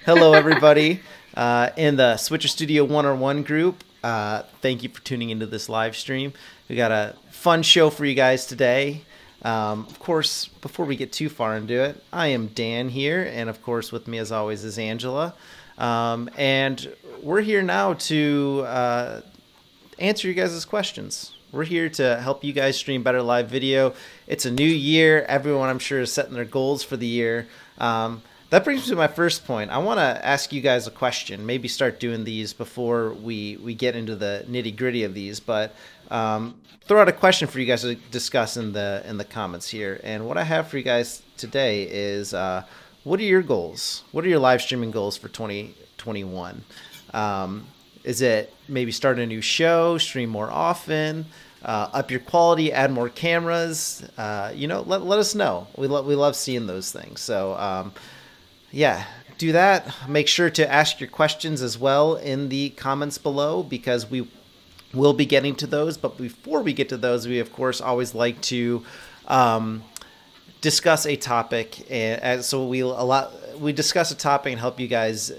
Hello, everybody in the Switcher Studio 101 group. Thank you for tuning into this live stream. We got a fun show for you guys today. Of course, before we get too far into it, I am Dan here, and of course, with me as always is Angela. And we're here now to answer you guys' questions. We're here to help you guys stream better live video. It's a new year. Everyone, I'm sure, is setting their goals for the year. That brings me to my first point. I want to ask you guys a question. Maybe start doing these before we get into the nitty gritty of these. But throw out a question for you guys to discuss in the comments here. And what I have for you guys today is, what are your goals? What are your live streaming goals for 2021? Is it maybe start a new show, stream more often, up your quality, add more cameras? Let us know. We love seeing those things. So yeah, do that. Make sure to ask your questions as well in the comments below, because we will be getting to those. But before we get to those, we of course always like to discuss a topic, and so we discuss a topic and help you guys,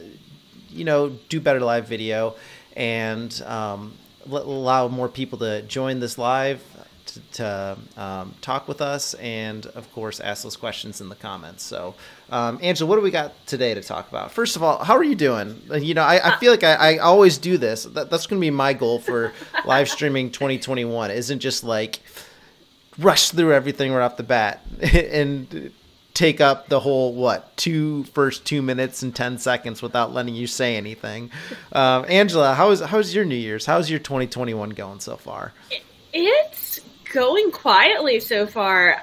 do better live video, and allow more people to join this live to talk with us, and of course ask those questions in the comments. So Angela, what do we got today to talk about? First of all, how are you doing? I feel like I always do this. That's going to be my goal for live streaming 2021. Isn't just like rush through everything right off the bat and take up the whole first 2 minutes and 10 seconds without letting you say anything. Angela, how's your New Year's? How's your 2021 going so far? It's going quietly so far.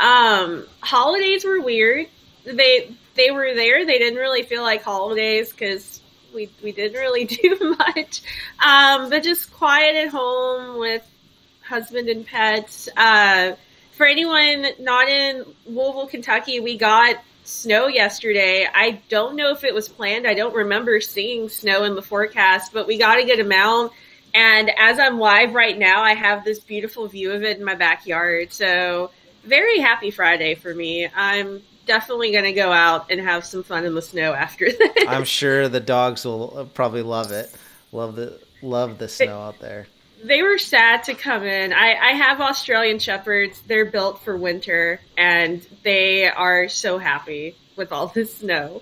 Holidays were weird. They were there. They didn't really feel like holidays because we didn't really do much. But just quiet at home with husband and pets. For anyone not in Louisville, Kentucky, we got snow yesterday. I don't know if it was planned. I don't remember seeing snow in the forecast, but we got a good amount. And as I'm live right now, I have this beautiful view of it in my backyard. So very happy Friday for me. I'm definitely going to go out and have some fun in the snow after this. I'm sure the dogs will probably love it. Love the snow out there. They were sad to come in. I have Australian Shepherds. They're built for winter, and they are so happy with all this snow.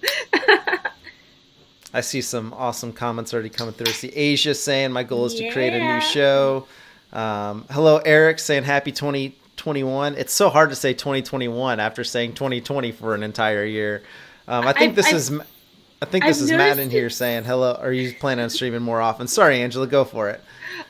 I see some awesome comments already coming through. I see Asia saying, my goal is to create a new show. Hello, Eric, saying happy 2021. It's so hard to say 2021 after saying 2020 for an entire year. I think this is Matt in here saying, hello, are you planning on streaming more often? Sorry, Angela, go for it.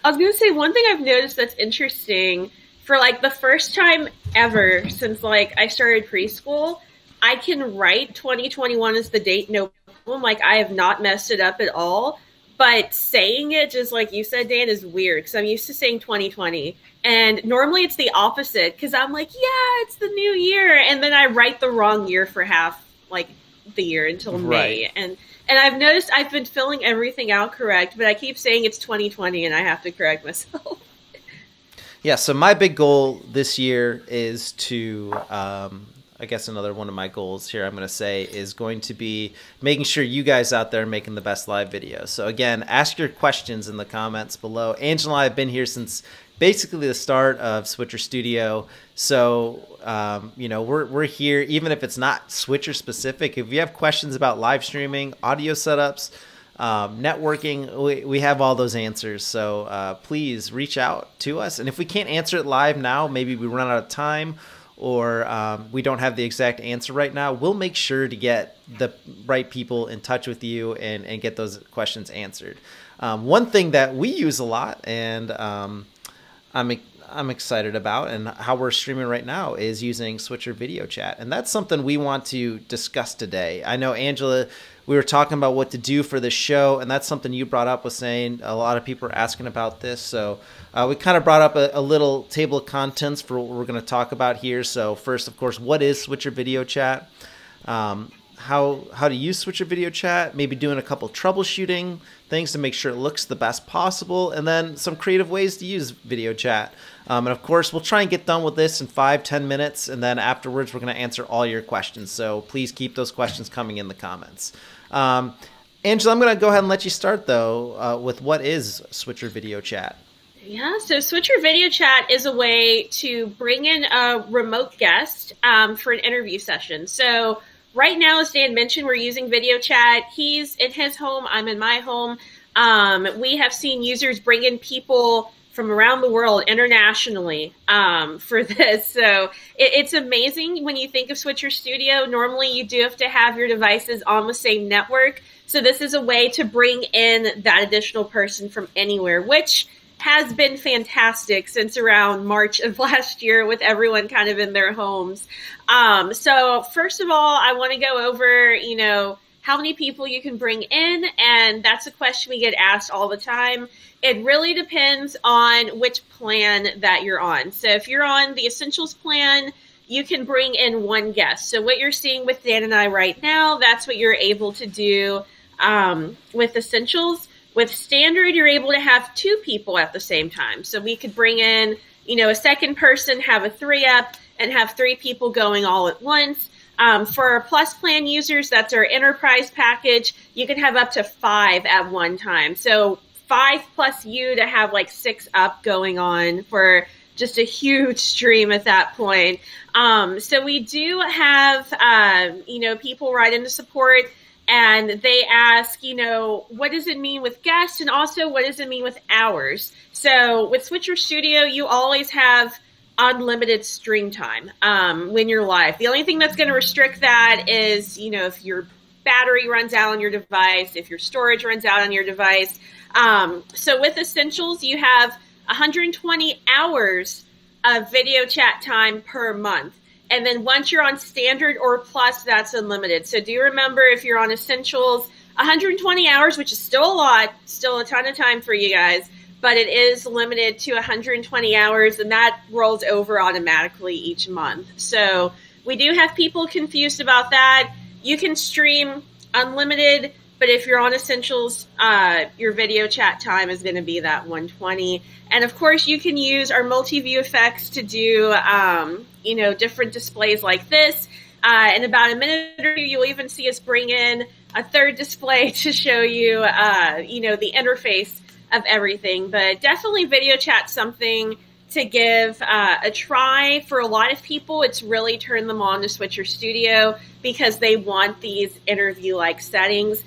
I was going to say, one thing I've noticed that's interesting, for the first time ever since I started preschool, I can write 2021 as the date, no problem. I have not messed it up at all. But saying it, just like you said, Dan, is weird because I'm used to saying 2020. And normally it's the opposite because I'm like, yeah, it's the new year. And then I write the wrong year for half, the year until May. Right. And I've noticed I've been filling everything out correct, but I keep saying it's 2020 and I have to correct myself. Yeah, so my big goal this year is to, I guess another one of my goals here I'm going to say is going to be making sure you guys out there are making the best live videos. So again, ask your questions in the comments below. Angela and I have been here since basically the start of Switcher Studio. So, we're here, even if it's not Switcher specific. If you have questions about live streaming, audio setups, networking, we have all those answers. So please reach out to us. And if we can't answer it live now, maybe we run out of time, or we don't have the exact answer right now, we'll make sure to get the right people in touch with you and get those questions answered. One thing that we use a lot, and I'm excited about, and how we're streaming right now, is using Switcher video chat. And that's something we want to discuss today. I know, Angela, we were talking about what to do for the show, and that's something you brought up, was saying a lot of people are asking about this. So we kind of brought up a little table of contents for what we're going to talk about here. So first, of course, what is Switcher video chat? How to use Switcher video chat, maybe doing a couple troubleshooting things to make sure it looks the best possible, and then some creative ways to use video chat. And of course, we'll try and get done with this in 5-10 minutes, and then afterwards we're going to answer all your questions. So please keep those questions coming in the comments. Angela, I'm going to go ahead and let you start, though, with what is Switcher Video Chat? Yeah, so Switcher Video Chat is a way to bring in a remote guest for an interview session. So right now, as Dan mentioned, we're using video chat. He's in his home, I'm in my home. We have seen users bring in people from around the world internationally for this. So it's amazing when you think of Switcher Studio. Normally, you do have to have your devices on the same network. So this is a way to bring in that additional person from anywhere, which has been fantastic since around March of last year with everyone kind of in their homes. So first of all, I want to go over, how many people you can bring in. And that's a question we get asked all the time. It really depends on which plan that you're on. So if you're on the Essentials plan, you can bring in one guest. So what you're seeing with Dan and I right now, that's what you're able to do with Essentials. With Standard, you're able to have two people at the same time. So we could bring in, a second person, have a 3-up, and have 3 people going all at once. For our Plus plan users, that's our Enterprise package. You can have up to 5 at one time. So 5 plus you to have like 6 up going on for just a huge stream at that point. So we do have, people write into support. And they ask, what does it mean with guests? And also, what does it mean with hours? So with Switcher Studio, you always have unlimited stream time when you're live. The only thing that's going to restrict that is, if your battery runs out on your device, if your storage runs out on your device. So with Essentials, you have 120 hours of video chat time per month. And then once you're on Standard or Plus, that's unlimited. So do remember, if you're on Essentials, 120 hours, which is still a lot, still a ton of time for you guys, but it is limited to 120 hours, and that rolls over automatically each month. So we do have people confused about that. You can stream unlimited, but if you're on Essentials, your video chat time is going to be that 120. And of course, you can use our multi-view effects to do, different displays like this. In about a minute or two, you'll even see us bring in a third display to show you, the interface of everything. But definitely video chat's something to give a try. For a lot of people, it's really turned them on to Switcher Studio because they want these interview-like settings.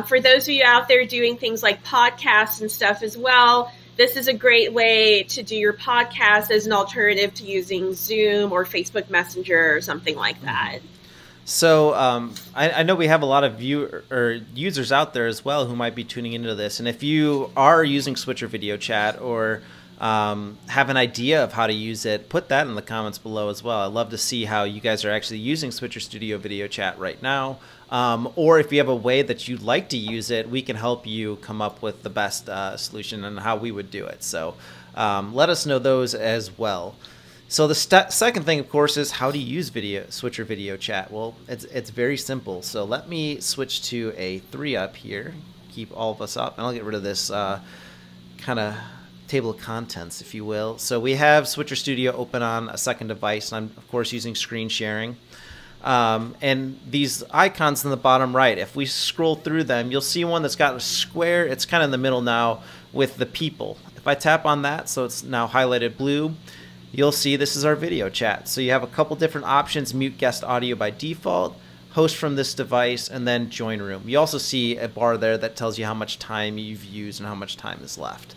For those of you out there doing things like podcasts and stuff as well, this is a great way to do your podcast as an alternative to using Zoom or Facebook Messenger or something like that. So I know we have a lot of users out there as well who might be tuning into this. And if you are using Switcher Video Chat or have an idea of how to use it, put that in the comments below as well. I'd love to see how you guys are actually using Switcher Studio Video Chat right now. Or if you have a way that you'd like to use it, we can help you come up with the best solution and how we would do it. So let us know those as well. So the second thing, of course, is how to use Switcher Video Chat. Well, it's very simple. So let me switch to a 3-up here. Keep all of us up. And I'll get rid of this kind of table of contents, if you will. So we have Switcher Studio open on a second device. And I'm, of course, using screen sharing. And these icons in the bottom right, if we scroll through them, you'll see one that's got a square. It's kind of in the middle now with the people. If I tap on that, so it's now highlighted blue, you'll see this is our video chat. So you have a couple different options: mute guest audio by default, host from this device, and then join room. You also see a bar there that tells you how much time you've used and how much time is left.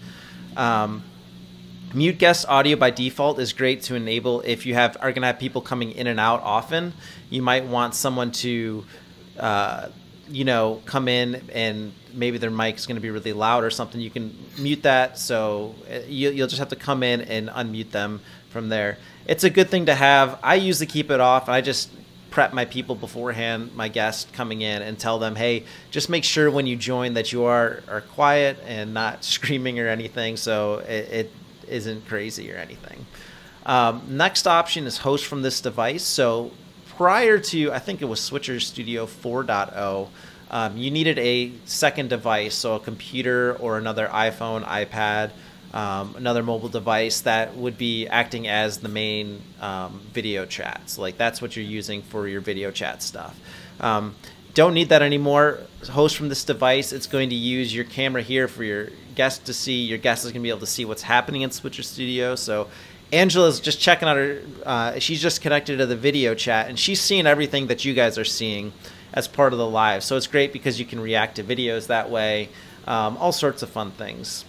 Mute guest audio by default is great to enable if you are going to have people coming in and out often. You might want someone to, come in and maybe their mic is going to be really loud or something. You can mute that, so you'll just have to come in and unmute them from there. It's a good thing to have. I usually keep it off. I just prep my people beforehand, my guests coming in, and tell them, hey, just make sure when you join that you are quiet and not screaming or anything, so it isn't crazy or anything. Next option is host from this device. So prior to, I think it was Switcher Studio 4.0, you needed a second device, so a computer or another iPhone, iPad, another mobile device that would be acting as the main video chat. So like that's what you're using for your video chat stuff. don't need that anymore, host from this device. It's going to use your camera here for your guest to see. Your guest is going to be able to see what's happening in Switcher Studio. So Angela's just checking out her, she's just connected to the video chat, and she's seeing everything that you guys are seeing as part of the live. So it's great because you can react to videos that way, all sorts of fun things.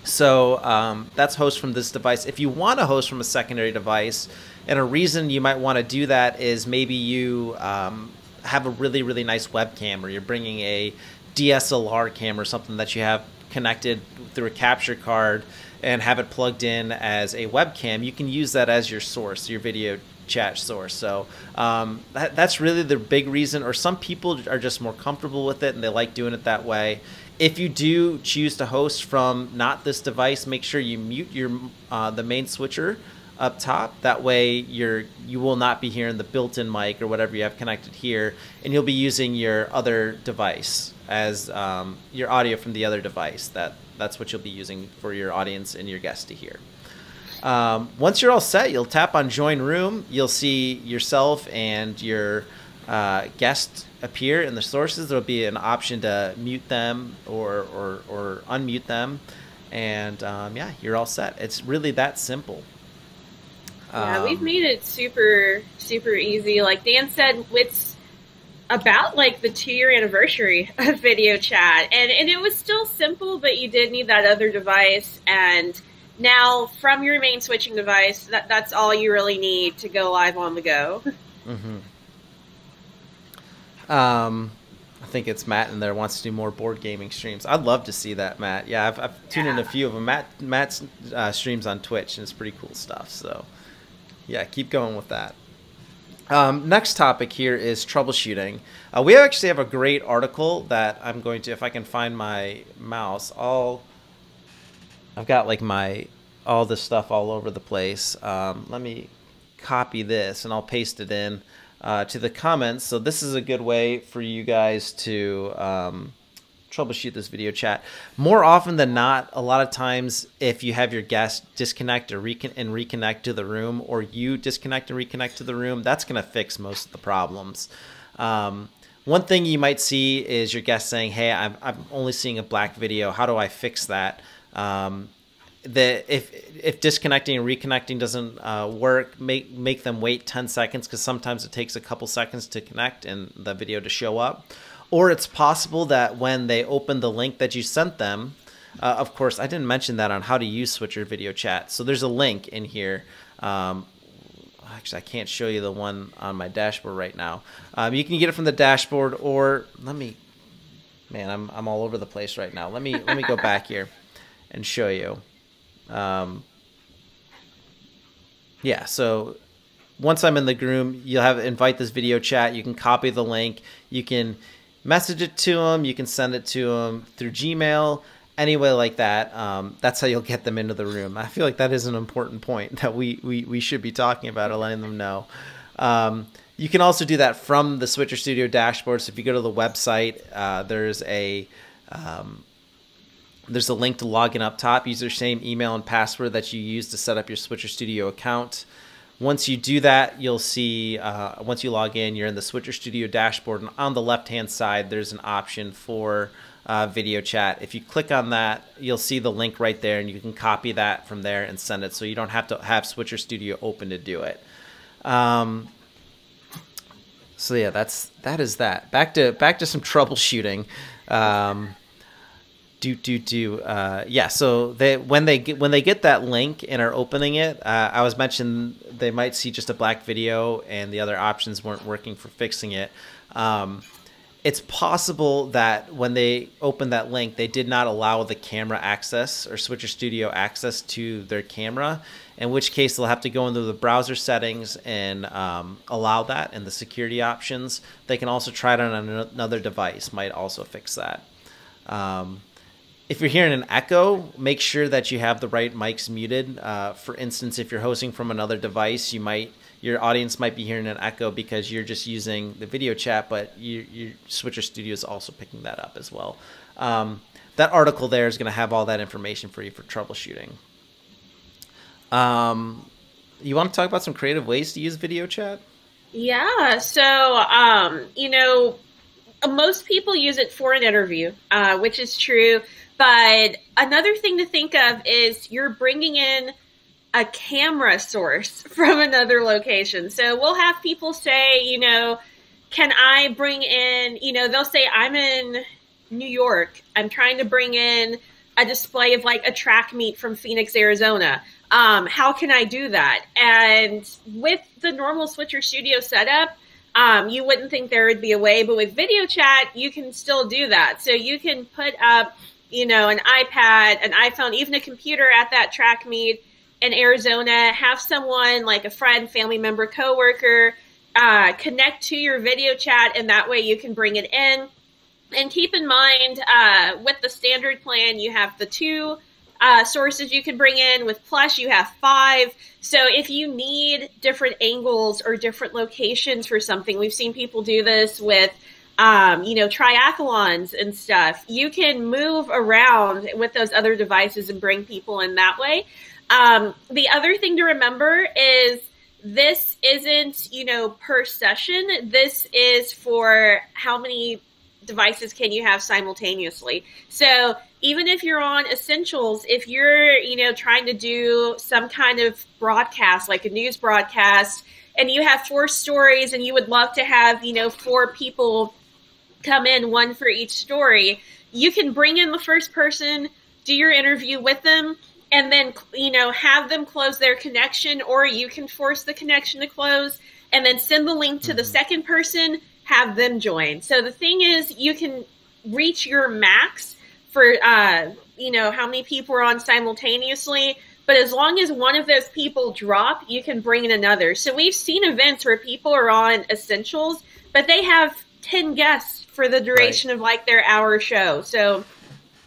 So that's host from this device. If you want to host from a secondary device, and a reason you might want to do that is maybe you have a really, really nice webcam, or you're bringing a DSLR camera or something that you have connected through a capture card and have it plugged in as a webcam, you can use that as your source, your video chat source. So that's really the big reason, or some people are just more comfortable with it and they like doing it that way. If you do choose to host from not this device, make sure you mute your the main switcher up top. That way you will not be hearing the built-in mic or whatever you have connected here, and you'll be using your other device as your audio from the other device. That's what you'll be using for your audience and your guests to hear. Once you're all set, you'll tap on Join Room. You'll see yourself and your guest appear in the sources. There'll be an option to mute them or unmute them, and yeah, you're all set. It's really that simple. Yeah, we've made it super, super easy. Like Dan said, it's about like the 2-year anniversary of video chat, and it was still simple, but you did need that other device. And now from your main switching device, that's all you really need to go live on the go. Mm-hmm. I think it's Matt in there wants to do more board gaming streams. I'd love to see that, Matt. Yeah, I've tuned in a few of them. Matt's streams on Twitch, and it's pretty cool stuff. So yeah, keep going with that. Next topic here is troubleshooting. We actually have a great article that I'm going to, if I can find my mouse, I've got like all this stuff all over the place. Let me copy this and I'll paste it in to the comments. So this is a good way for you guys to troubleshoot this video chat. More often than not, a lot of times if you have your guest disconnect or reconnect to the room, or you disconnect and reconnect to the room, that's going to fix most of the problems. One thing you might see is your guest saying, hey, I'm only seeing a black video. How do I fix that? If disconnecting and reconnecting doesn't work, make them wait 10 seconds, because sometimes it takes a couple seconds to connect and the video to show up. Or it's possible that when they open the link that you sent them, of course, I didn't mention that on how to use Switcher video chat. So there's a link in here. Actually, I can't show you the one on my dashboard right now. You can get it from the dashboard, or man, I'm all over the place right now. Let me go back here and show you. Yeah, so once I'm in the room, you'll invite this video chat. You can copy the link. You can message it to them. You can send it to them through Gmail, any way like that. That's how you'll get them into the room. I feel like that is an important point that we should be talking about, or letting them know. You can also do that from the Switcher Studio dashboard. So if you go to the website, there's a link to log in up top. Use your same email and password that you use to set up your Switcher Studio account. Once you do that, you'll see, once you log in, you're in the Switcher Studio dashboard, and on the left-hand side, there's an option for video chat. If you click on that, you'll see the link right there, and you can copy that from there and send it, so you don't have to have Switcher Studio open to do it. So yeah, that is that. Back to some troubleshooting. Yeah, so when they get that link and are opening it, I was mentioning they might see just a black video and the other options weren't working for fixing it. It's possible that when they open that link, they did not allow the camera access or Switcher Studio access to their camera, in which case they'll have to go into the browser settings and allow that in the security options. They can also try it on another device, might also fix that. If you're hearing an echo, make sure that you have the right mics muted. For instance, if you're hosting from another device, your audience might be hearing an echo because you're just using the video chat, but your Switcher Studio is also picking that up as well. That article there is going to have all that information for you for troubleshooting. You want to talk about some creative ways to use video chat? Yeah, so, most people use it for an interview, which is true. But another thing to think of is you're bringing in a camera source from another location. So we'll have people say, you know, can I bring in, you know, they'll say, I'm in New York. I'm trying to bring in a display of like a track meet from Phoenix, Arizona. How can I do that? And with the normal Switcher Studio setup, you wouldn't think there would be a way, but with video chat, you can still do that. So you can put up, you know, an iPad, an iPhone, even a computer at that track meet in Arizona, have someone like a friend, family member, coworker, connect to your video chat, and that way you can bring it in. And keep in mind, with the standard plan, you have the 2 sources you can bring in. With Plus, you have 5. So if you need different angles or different locations for something, we've seen people do this with, you know, triathlons and stuff. You can move around with those other devices and bring people in that way. The other thing to remember is this isn't, you know, per session. This is for how many devices can you have simultaneously. So even if you're on Essentials, if you're, you know, trying to do some kind of broadcast, like a news broadcast, and you have 4 stories and you would love to have, you know, 4 people come in, 1 for each story, you can bring in the first person, do your interview with them, and then, you know, have them close their connection, or you can force the connection to close and then send the link to the second person, have them join. So the thing is, you can reach your max for, you know, how many people are on simultaneously, but as long as one of those people drop, you can bring in another. So we've seen events where people are on Essentials, but they have 10 guests for the duration of like their hour show. So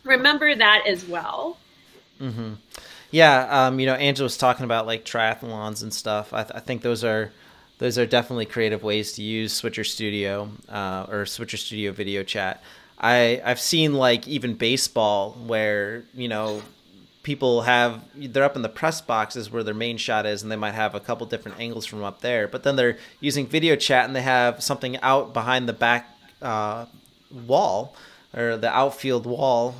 remember that as well. Mm-hmm. Yeah. You know, Angela was talking about like triathlons and stuff. I think those are definitely creative ways to use Switcher Studio, or Switcher Studio video chat. I've seen like even baseball where, you know, people they're up in the press boxes where their main shot is, and they might have a couple different angles from up there, but then they're using video chat and they have something out behind the back wall, or the outfield wall,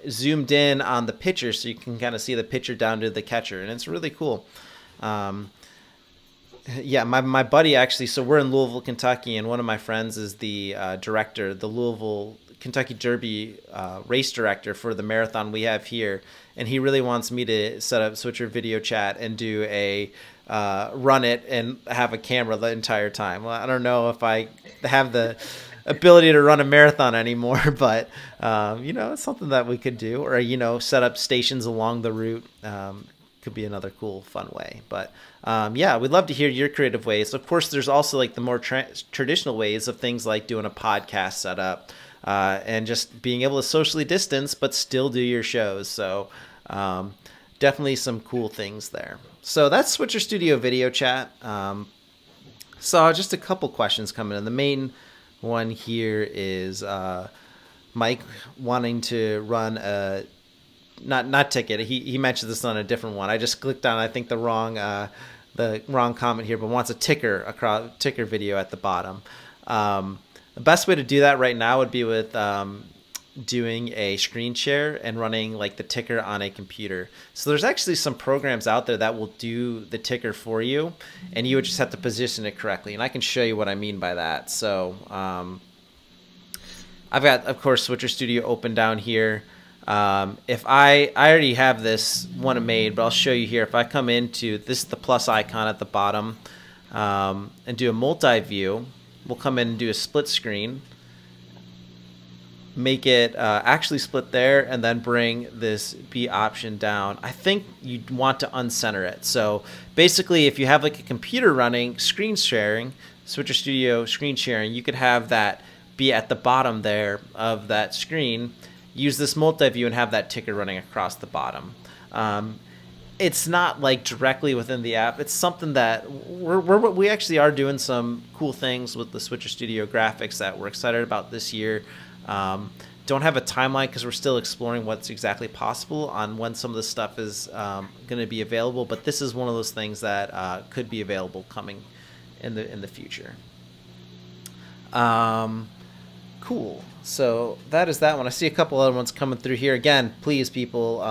zoomed in on the pitcher, so you can kind of see the pitcher down to the catcher, and it's really cool. Yeah, my buddy actually, so we're in Louisville, Kentucky, and one of my friends is the director, the Louisville Kentucky Derby race director for the marathon we have here, and he really wants me to set up Switcher video chat and do a run it and have a camera the entire time. Well, I don't know if I have the ability to run a marathon anymore, but you know, it's something that we could do, or, you know, set up stations along the route. Could be another cool, fun way. But yeah, we'd love to hear your creative ways. Of course, there's also like the more traditional ways of things like doing a podcast setup, and just being able to socially distance but still do your shows. So definitely some cool things there. So that's Switcher Studio video chat. So just a couple questions coming in. The main one here is Mike wanting to run a not ticket. He mentioned this on a different one. I just clicked on, I think, the wrong comment here, but wants a ticker video at the bottom. The best way to do that right now would be with doing a screen share and running like the ticker on a computer. So there's actually some programs out there that will do the ticker for you, and you would just have to position it correctly. And I can show you what I mean by that. So I've got, of course, Switcher Studio open down here. If I already have this one made, but I'll show you here. If I come into this, the plus icon at the bottom, and do a multi-view, we'll come in and do a split screen, make it actually split there, and then bring this B option down. I think you want to uncenter it. So basically, if you have like a computer running screen sharing, Switcher Studio screen sharing, you could have that be at the bottom there of that screen. Use this multi-view and have that ticker running across the bottom. It's not like directly within the app. It's something that we actually are doing some cool things with the Switcher Studio graphics that we're excited about this year. Don't have a timeline because we're still exploring what's exactly possible on when some of this stuff is going to be available. But this is one of those things that could be available coming in the future. Cool. So that is that one. I see a couple other ones coming through here. Again, please, people,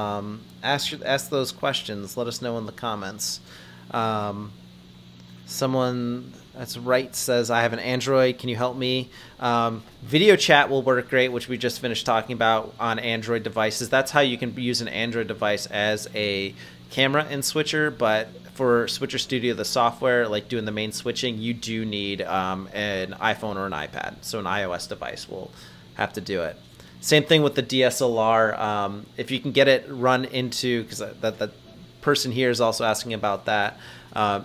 ask those questions. Let us know in the comments. Someone that's right says, I have an Android. Can you help me? Video chat will work great, which we just finished talking about on Android devices. That's how you can use an Android device as a camera in Switcher, but for Switcher Studio, the software, like doing the main switching, you do need an iPhone or an iPad. So an iOS device will have to do it. Same thing with the DSLR. If you can get it run into, because that person here is also asking about that.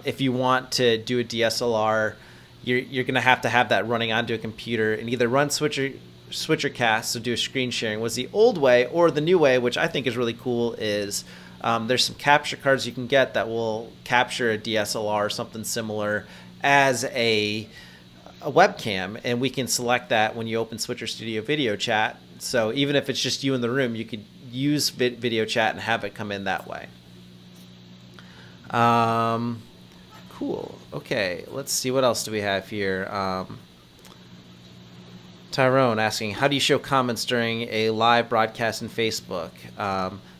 If you want to do a DSLR, you're going to have that running onto a computer and either run SwitcherCast, so do a screen sharing, was the old way, or the new way, which I think is really cool, is there's some capture cards you can get that will capture a DSLR or something similar as a webcam, and we can select that when you open Switcher Studio Video Chat. So even if it's just you in the room, you could use video chat and have it come in that way. Cool. Okay, let's see, what else do we have here? Tyrone asking, how do you show comments during a live broadcast in Facebook?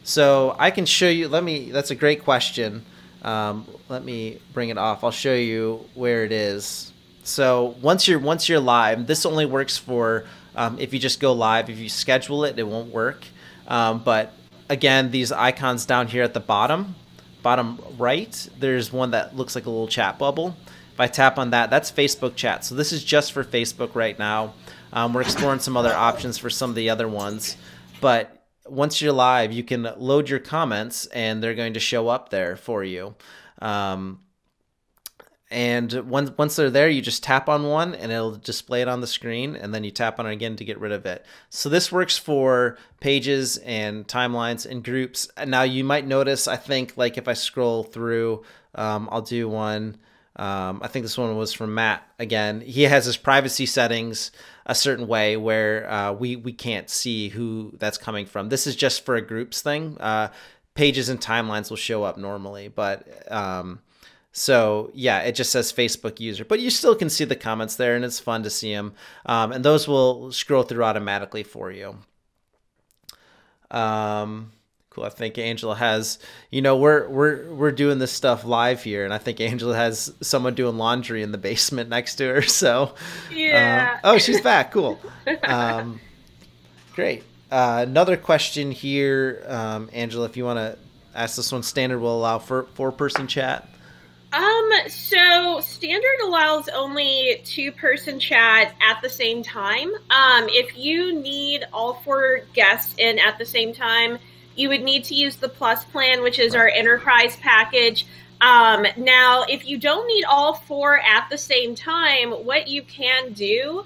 So I can show you, that's a great question. Let me bring it off. I'll show you where it is. So once you're live, this only works for if you just go live. If you schedule it, it won't work. But again, these icons down here at the bottom right, there's one that looks like a little chat bubble. If I tap on that, that's Facebook chat. So this is just for Facebook right now. We're exploring some other options for some of the other ones. But once you're live, you can load your comments and they're going to show up there for you. And once they're there, you just tap on one and it'll display it on the screen, and then you tap on it again to get rid of it. So this works for pages and timelines and groups. Now you might notice, I think, like if I scroll through, I'll do one. I think this one was from Matt again. He has his privacy settings a certain way where we can't see who that's coming from. This is just for a groups thing. Pages and timelines will show up normally, but so yeah, it just says Facebook user, but you still can see the comments there, and it's fun to see them. And those will scroll through automatically for you. Cool. I think Angela has, we're doing this stuff live here, and I think Angela has someone doing laundry in the basement next to her. So yeah. Oh, she's back. Cool. Great. Another question here, Angela, if you want to ask this one. Standard will allow for four-person chat. So standard allows only two-person chat at the same time. If you need all four guests in at the same time, you would need to use the Plus plan, which is our enterprise package. Now, if you don't need all four at the same time, what you can do,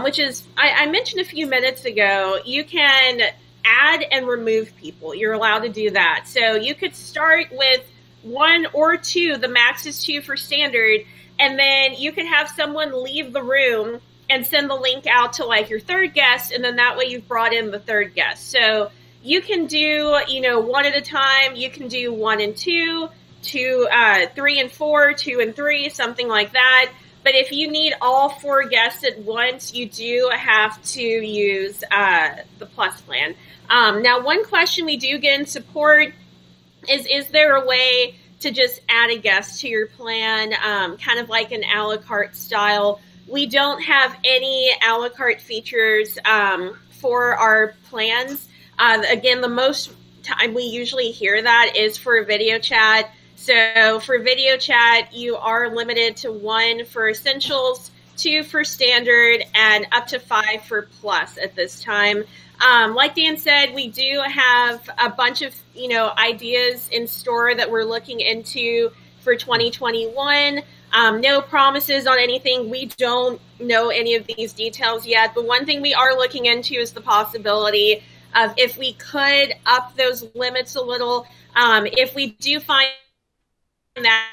which is, I mentioned a few minutes ago, you can add and remove people. You're allowed to do that. So you could start with one or two, the max is two for standard, and then you can have someone leave the room and send the link out to like your third guest, and then that way you've brought in the third guest. So you can do, one at a time. You can do 1 and 2, 3 and 4, 2 and 3, something like that. But if you need all four guests at once, you do have to use the Plus plan. Now, one question we do get in support is there a way to just add a guest to your plan, kind of like an a la carte style? We don't have any a la carte features for our plans. Again, the most time we usually hear that is for video chat. So for video chat, you are limited to 1 for essentials, 2 for standard, and up to 5 for plus at this time. Like Dan said, we do have a bunch of, ideas in store that we're looking into for 2021. No promises on anything. We don't know any of these details yet. But one thing we are looking into is the possibility of if we could up those limits a little. If we do find that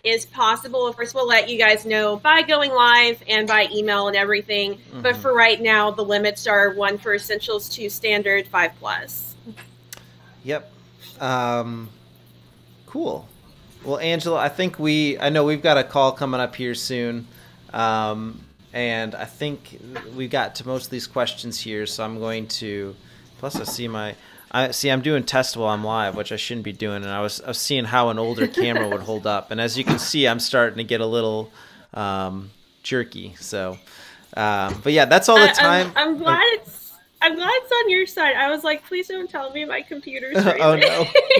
is possible, of course, we'll let you guys know by going live and by email and everything. Mm-hmm. But for right now, the limits are 1 for essentials, 2 standard, 5 plus. Yep. Cool. Well, Angela, I know we've got a call coming up here soon. And I think we got to most of these questions here, so I'm going to. Plus, I'm doing test while I'm live, which I shouldn't be doing. And I was seeing how an older camera would hold up, and as you can see, I'm starting to get a little jerky. So, but yeah, that's all the time. I'm glad it's on your side. I was like, please don't tell me my computer's freezing. Oh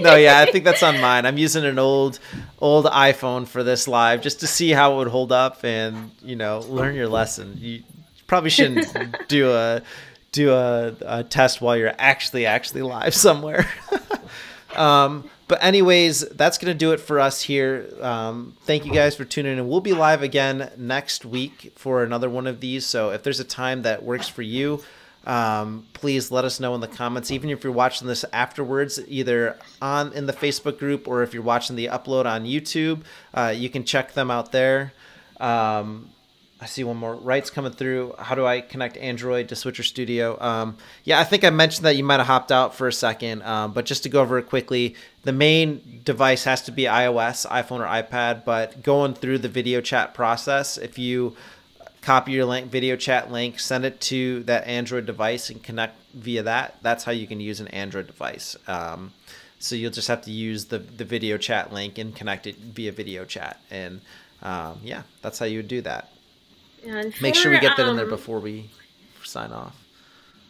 no, yeah, I think that's on mine. I'm using an old iPhone for this live just to see how it would hold up, and learn your lesson. You probably shouldn't do a test while you're actually live somewhere. But anyways, that's going to do it for us here. Thank you guys for tuning in. We'll be live again next week for another one of these. So if there's a time that works for you, please let us know in the comments. Even if you're watching this afterwards, either in the Facebook group, or if you're watching the upload on YouTube, you can check them out there. I see one more. Wright's coming through. How do I connect Android to Switcher Studio? Yeah, I think I mentioned that. You might have hopped out for a second, but just to go over it quickly, the main device has to be iOS, iPhone or iPad, but going through the video chat process, if you copy your video chat link, send it to that Android device and connect via that, that's how you can use an Android device. So you'll just have to use the video chat link and connect it via video chat. And yeah, that's how you would do that. Make sure we get that in there before we sign off.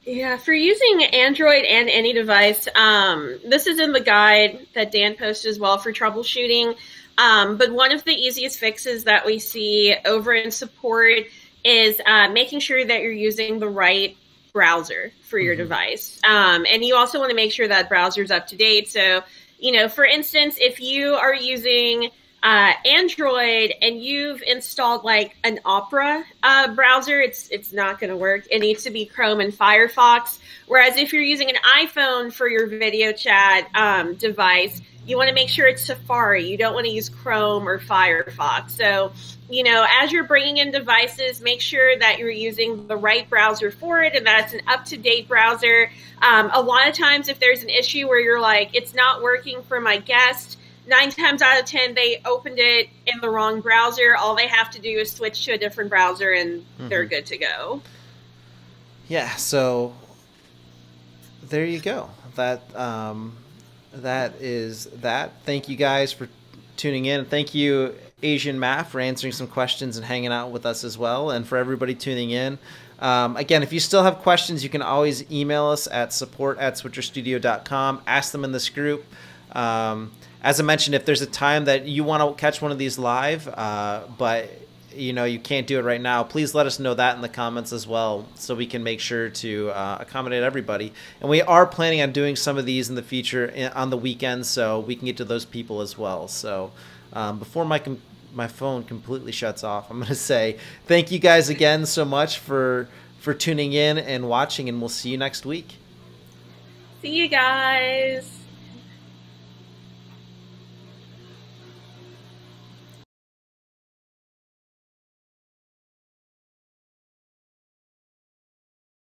Yeah, for using Android and any device, this is in the guide that Dan posted as well for troubleshooting. But one of the easiest fixes that we see over in support is making sure that you're using the right browser for your device. And you also want to make sure that browser is up to date. So, for instance, if you are using Android and you've installed like an Opera browser, it's not going to work. It needs to be Chrome and Firefox. Whereas if you're using an iPhone for your video chat device, you want to make sure it's Safari. You don't want to use Chrome or Firefox. So, as you're bringing in devices, make sure that you're using the right browser for it and that it's an up-to-date browser. A lot of times if there's an issue where you're like, it's not working for my guest, 9 times out of 10, they opened it in the wrong browser. All they have to do is switch to a different browser, and they're good to go. Yeah, so there you go. That is that. Thank you guys for tuning in. Thank you, Asian Math, for answering some questions and hanging out with us as well, and for everybody tuning in. Again, if you still have questions, you can always email us at support@switcherstudio.com. Ask them in this group. As I mentioned, if there's a time that you want to catch one of these live, but you can't do it right now, please let us know that in the comments as well, so we can make sure to accommodate everybody. And we are planning on doing some of these in the future on the weekends, so we can get to those people as well. So before my phone completely shuts off, I'm going to say thank you guys again so much for tuning in and watching, and we'll see you next week. See you guys.